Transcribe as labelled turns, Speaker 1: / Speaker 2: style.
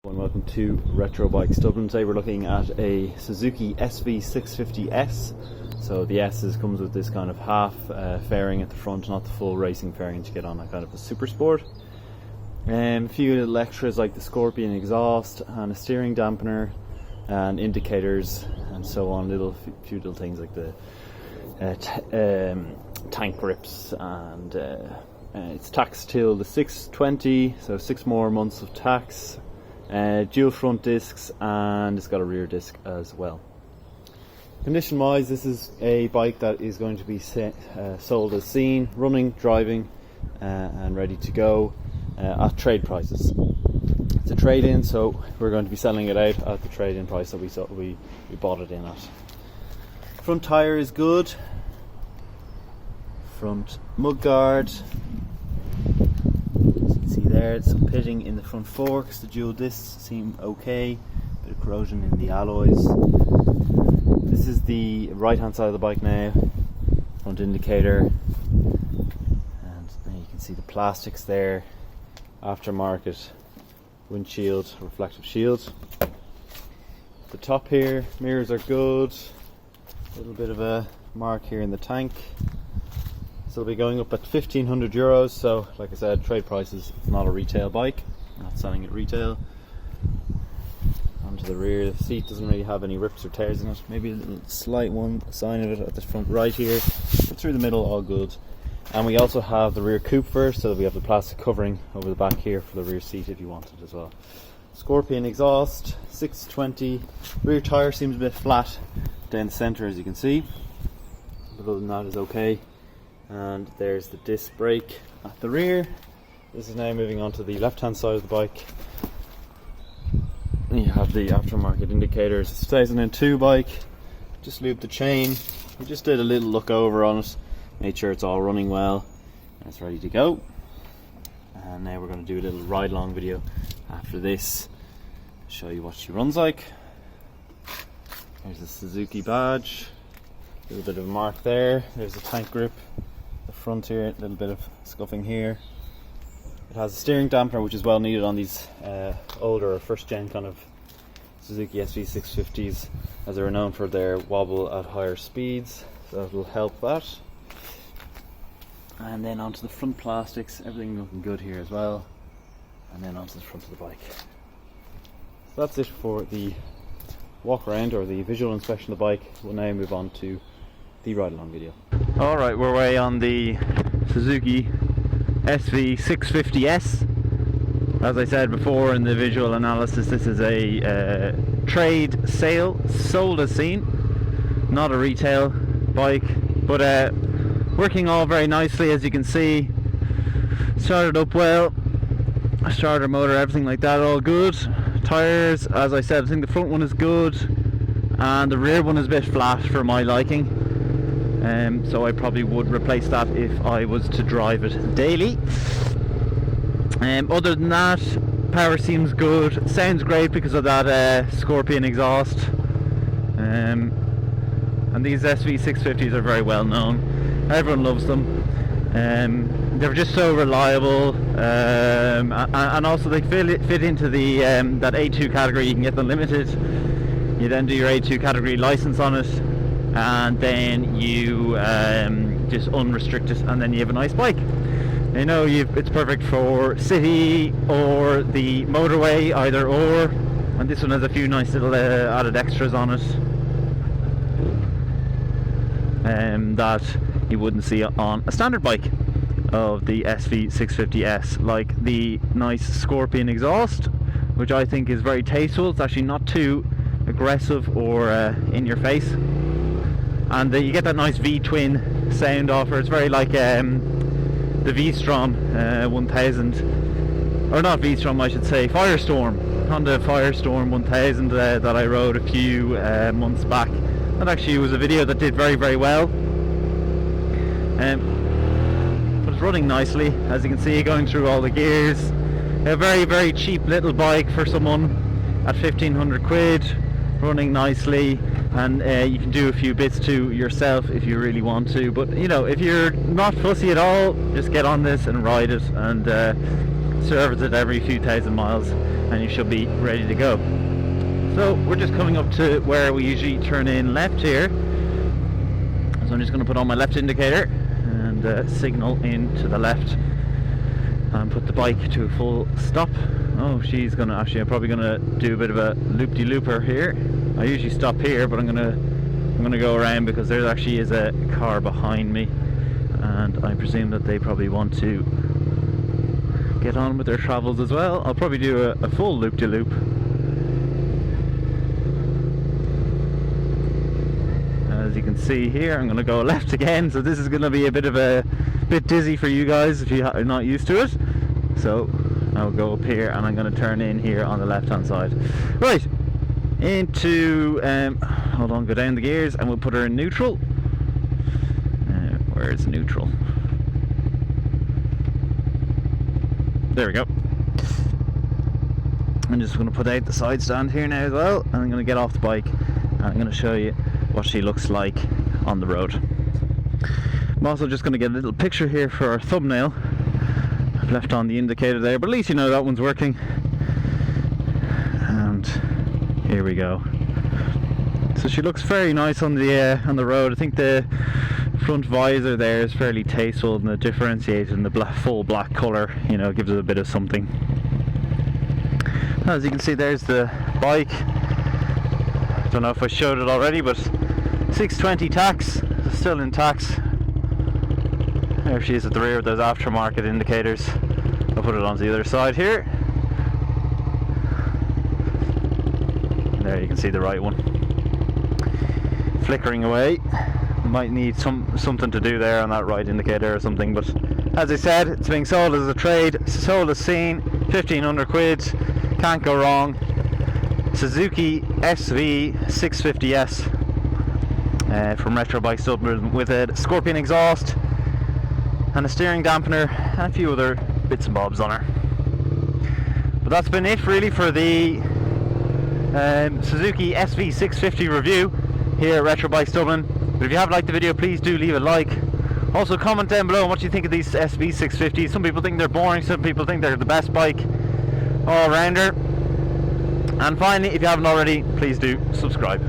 Speaker 1: And welcome to Retro Bikes Dublin. Today we're looking at a Suzuki SV650s. So the S comes with this kind of half fairing at the front, not the full racing fairing that you get on a kind of a super sport. A few little extras like the Scorpion exhaust and a steering dampener and indicators and so on. Few little things like the tank grips, and it's taxed till the 620, so 6 more months of tax. Dual front discs, and it's got a rear disc as well. Condition wise, this is a bike that is going to be sold as seen, running, driving and ready to go at trade prices. It's a trade-in, so we're going to be selling it out at the trade-in price that we bought it in at. Front tyre is good. Front mudguard. There's some pitting in the front forks. The dual discs seem okay. Bit of corrosion in the alloys. This is the right hand side of the bike now. Front indicator, and then you can see the plastics there. Aftermarket windshield, reflective shield. The top here, mirrors are good. A little bit of a mark here in the tank. It'll be going up at €1,500, so like I said, trade prices. It's not a retail bike, not selling it retail. Onto the rear, the seat doesn't really have any rips or tears in it, maybe a little slight sign of it at the front right here, but through the middle all good. And we also have the rear coupe first, so we have the plastic covering over the back here for the rear seat if you want it as well. Scorpion exhaust, 620. Rear tyre seems a bit flat down the centre, as you can see, but other than that is okay. And there's the disc brake at the rear. This is now moving on to the left hand side of the bike. And you have the aftermarket indicators. It's a 2002 bike. Just lubed the chain. We just did a little look over on it, made sure it's all running well and it's ready to go. And now we're going to do a little ride along video after this, show you what she runs like. There's the Suzuki badge, a little bit of a mark there. There's the tank grip. The front here, a little bit of scuffing here. It has a steering dampener, which is well needed on these older or first gen kind of Suzuki SV650s, as they're known for their wobble at higher speeds, so it'll help that. And then onto the front plastics, everything looking good here as well, and then onto the front of the bike. So that's it for the walk around or the visual inspection of the bike. We'll now move on to the ride along video. Alright, we're away on the Suzuki SV650s. As I said before in the visual analysis, this is a trade sale, sold as seen, not a retail bike, but working all very nicely, as you can see. Started up well, starter motor, everything like that, all good. Tyres, as I said, I think the front one is good and the rear one is a bit flat for my liking. So I probably would replace that if I was to drive it daily. Other than that, power seems good, sounds great because of that Scorpion exhaust. And these SV650s are very well known, everyone loves them. They're just so reliable, and also they fit into the that A2 category. You can get them limited, you then do your A2 category license on it, and then you just unrestrict it, and then you have a nice bike. You know, it's perfect for city or the motorway, either or. And this one has a few nice little added extras on it that you wouldn't see on a standard bike of the SV650s, like the nice Scorpion exhaust, which I think is very tasteful. It's actually not too aggressive or in your face. And you get that nice V-twin sound offer. It's very like the V-Strom 1000, or not V-Strom, I should say, Firestorm, Honda Firestorm 1000 that I rode a few months back. That actually was a video that did very, very well. But it's running nicely, as you can see, going through all the gears. A very, very cheap little bike for someone at 1,500 quid, running nicely. And you can do a few bits to yourself if you really want to, but you know, if you're not fussy at all, just get on this and ride it and service it every few thousand miles and you should be ready to go. So we're just coming up to where we usually turn in left here. So I'm just going to put on my left indicator and signal in to the left and put the bike to a full stop. Oh, she's going to actually, I'm probably going to do a bit of a loop-de-looper here. I usually stop here, but I'm going to go around because there actually is a car behind me, and I presume that they probably want to get on with their travels as well. I'll probably do a full loop-de-loop. As you can see here, I'm going to go left again, so this is going to be a bit dizzy for you guys if you're not used to it. So I'll go up here and I'm going to turn in here on the left hand side. Right, into hold on, go down the gears and we'll put her in neutral. Where's neutral? There we go. I'm just going to put out the side stand here now as well, and I'm going to get off the bike and I'm going to show you what she looks like on the road. I'm also just going to get a little picture here for our thumbnail. I've left on the indicator there, but at least you know that one's working. And here we go. So she looks very nice on the road. I think the front visor there is fairly tasteful, and the differentiated in the full black colour, you know, gives it a bit of something. As you can see, there's the bike. Don't know if I showed it already, but 620 tax, still in tax. There she is at the rear with those aftermarket indicators. I'll put it onto the other side here. There you can see the right one flickering away. Might need something to do there on that right indicator or something, but as I said, it's being sold as a trade, sold as seen, 1500 quid, can't go wrong. Suzuki SV650s from Retro Bikes Dublin, with a Scorpion exhaust and a steering dampener and a few other bits and bobs on her. But that's been it really for the Suzuki SV650 review here at Retro Bikes Dublin. But if you have liked the video, please do leave a like. Also comment down below what you think of these SV650s. Some people think they're boring, some people think they're the best bike all rounder. And finally, if you haven't already, please do subscribe.